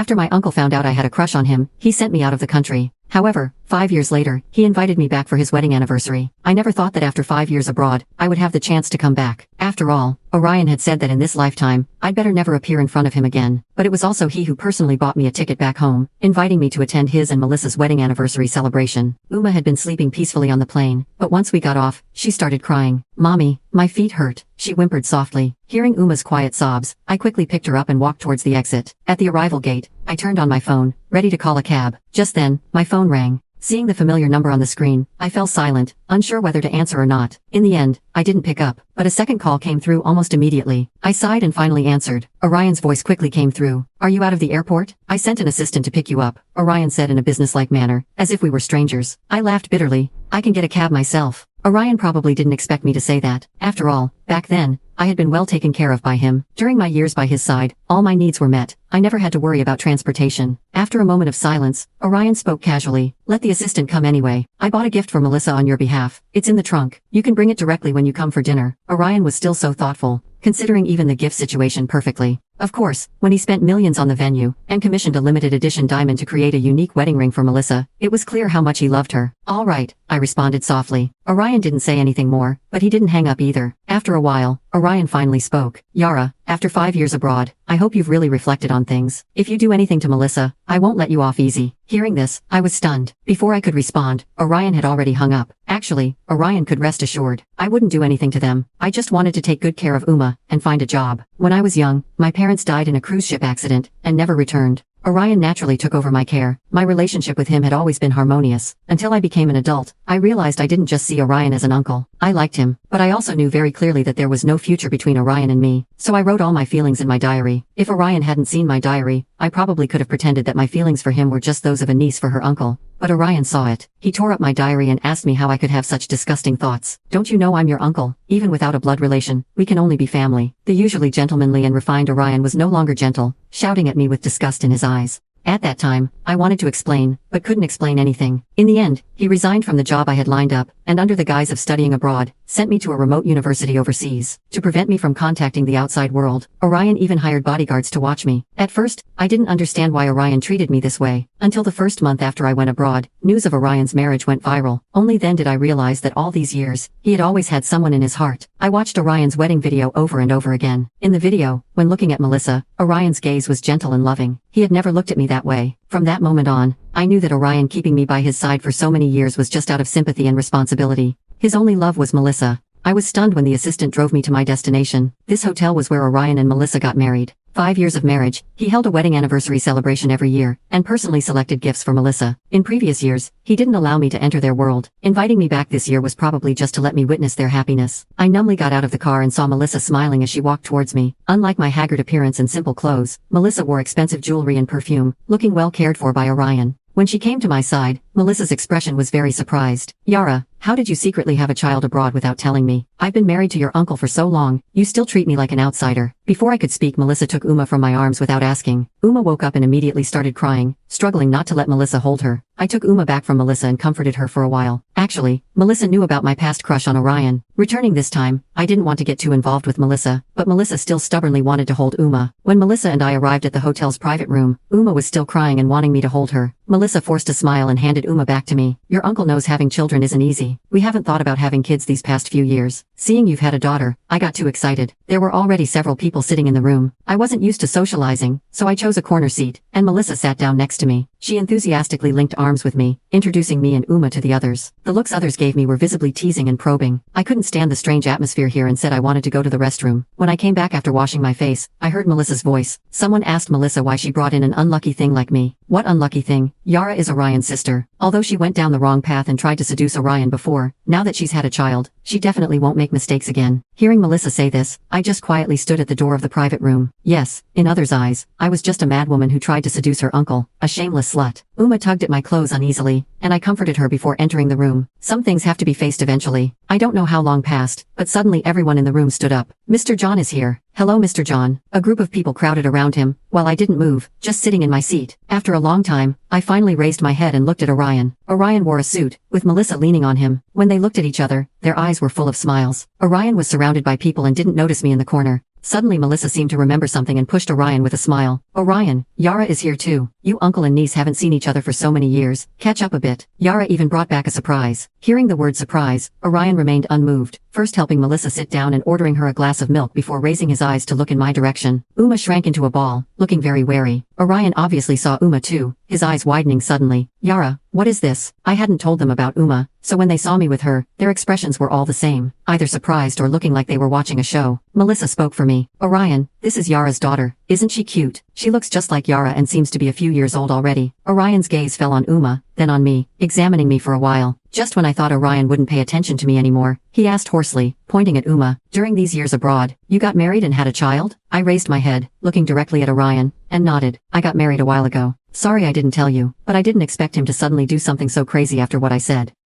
After my uncle found out I had a crush on him, he sent me out of the country. However, 5 years later, he invited me back for his wedding anniversary. I never thought that after 5 years abroad, I would have the chance to come back. After all, Orion had said that in this lifetime, I'd better never appear in front of him again. But it was also he who personally bought me a ticket back home, inviting me to attend his and Melissa's wedding anniversary celebration. Uma had been sleeping peacefully on the plane, but once we got off, she started crying. "Mommy, my feet hurt," she whimpered softly. Hearing Uma's quiet sobs, I quickly picked her up and walked towards the exit. At the arrival gate, I turned on my phone, ready to call a cab. Just then, my phone rang. Seeing the familiar number on the screen, I fell silent, unsure whether to answer or not. In the end, I didn't pick up, but a second call came through almost immediately. I sighed and finally answered. Orion's voice quickly came through. "Are you out of the airport? I sent an assistant to pick you up," Orion said in a businesslike manner, as if we were strangers. I laughed bitterly. "I can get a cab myself." Orion probably didn't expect me to say that. After all, back then, I had been well taken care of by him. During my years by his side, all my needs were met. I never had to worry about transportation. After a moment of silence, Orion spoke casually. "Let the assistant come anyway. I bought a gift for Melissa on your behalf. It's in the trunk. You can bring it directly when you come for dinner." Orion was still so thoughtful, considering even the gift situation perfectly. Of course, when he spent millions on the venue, and commissioned a limited edition diamond to create a unique wedding ring for Melissa, it was clear how much he loved her. "All right," I responded softly. Orion didn't say anything more, but he didn't hang up either. After a while, Orion finally spoke. "Yara, after 5 years abroad, I hope you've really reflected on things. If you do anything to Melissa, I won't let you off easy." Hearing this, I was stunned. Before I could respond, Orion had already hung up. Actually, Orion could rest assured. I wouldn't do anything to them. I just wanted to take good care of Uma, and find a job. When I was young, my parents died in a cruise ship accident, and never returned. Orion naturally took over my care. My relationship with him had always been harmonious. Until I became an adult, I realized I didn't just see Orion as an uncle. I liked him, but I also knew very clearly that there was no future between Orion and me. So I wrote all my feelings in my diary. If Orion hadn't seen my diary, I probably could have pretended that my feelings for him were just those of a niece for her uncle. But Orion saw it. He tore up my diary and asked me how I could have such disgusting thoughts. "Don't you know I'm your uncle? Even without a blood relation, we can only be family." The usually gentlemanly and refined Orion was no longer gentle, shouting at me with disgust in his eyes. At that time, I wanted to explain, but couldn't explain anything. In the end, he resigned from the job I had lined up, and under the guise of studying abroad, sent me to a remote university overseas. To prevent me from contacting the outside world, Orion even hired bodyguards to watch me. At first, I didn't understand why Orion treated me this way. Until the first month after I went abroad, news of Orion's marriage went viral. Only then did I realize that all these years, he had always had someone in his heart. I watched Orion's wedding video over and over again. In the video, when looking at Melissa, Orion's gaze was gentle and loving. He had never looked at me that way. From that moment on, I knew that Orion keeping me by his side for so many years was just out of sympathy and responsibility. His only love was Melissa. I was stunned when the assistant drove me to my destination. This hotel was where Orion and Melissa got married. 5 years of marriage, he held a wedding anniversary celebration every year, and personally selected gifts for Melissa. In previous years, he didn't allow me to enter their world. Inviting me back this year was probably just to let me witness their happiness. I numbly got out of the car and saw Melissa smiling as she walked towards me. Unlike my haggard appearance and simple clothes, Melissa wore expensive jewelry and perfume, looking well cared for by Orion. When she came to my side, Melissa's expression was very surprised. "Yara, how did you secretly have a child abroad without telling me? I've been married to your uncle for so long, you still treat me like an outsider." Before I could speak, Melissa took Uma from my arms without asking. Uma woke up and immediately started crying, struggling not to let Melissa hold her. I took Uma back from Melissa and comforted her for a while. Actually, Melissa knew about my past crush on Orion. Returning this time, I didn't want to get too involved with Melissa, but Melissa still stubbornly wanted to hold Uma. When Melissa and I arrived at the hotel's private room, Uma was still crying and wanting me to hold her. Melissa forced a smile and handed Uma back to me. "Your uncle knows having children isn't easy. We haven't thought about having kids these past few years. Seeing you've had a daughter, I got too excited." There were already several people sitting in the room. I wasn't used to socializing, so I chose a corner seat, and Melissa sat down next to me. She enthusiastically linked arms with me, introducing me and Uma to the others. The looks others gave me were visibly teasing and probing. I couldn't stand the strange atmosphere here and said I wanted to go to the restroom. When I came back after washing my face, I heard Melissa's voice. Someone asked Melissa why she brought in an unlucky thing like me. "What unlucky thing?" Yara is Orion's sister. Although she went down the wrong path and tried to seduce Orion before, now that she's had a child, she definitely won't make mistakes again. Hearing Melissa say this, I just quietly stood at the door of the private room. Yes, in others' eyes, I was just a madwoman who tried to seduce her uncle, a shameless slut. Uma tugged at my clothes uneasily, and I comforted her before entering the room. Some things have to be faced eventually. I don't know how long passed, but suddenly everyone in the room stood up. "Mr. John is here." "Hello, Mr. John." A group of people crowded around him, while I didn't move, just sitting in my seat. After a long time, I finally raised my head and looked at Orion. Orion wore a suit, with Melissa leaning on him. When they looked at each other, their eyes were full of smiles. Orion was surrounded by people and didn't notice me in the corner. Suddenly Melissa seemed to remember something and pushed Orion with a smile. Orion, Yara is here too. You uncle and niece haven't seen each other for so many years. Catch up a bit. Yara even brought back a surprise. Hearing the word surprise, Orion remained unmoved, first helping Melissa sit down and ordering her a glass of milk before raising his eyes to look in my direction. Uma shrank into a ball, looking very wary. Orion obviously saw Uma too, his eyes widening suddenly. Yara, what is this? I hadn't told them about Uma, so when they saw me with her, their expressions were all the same, either surprised or looking like they were watching a show. Melissa spoke for me. Orion, this is Yara's daughter. Isn't she cute? She looks just like Yara and seems to be a few years old already. Orion's gaze fell on Uma, then on me, examining me for a while. Just when I thought Orion wouldn't pay attention to me anymore, he asked hoarsely, pointing at Uma, during these years abroad, you got married and had a child? I raised my head, looking directly at Orion, and nodded. I got married a while ago. Sorry I didn't tell you, but I didn't expect him to suddenly do something so crazy after what I said.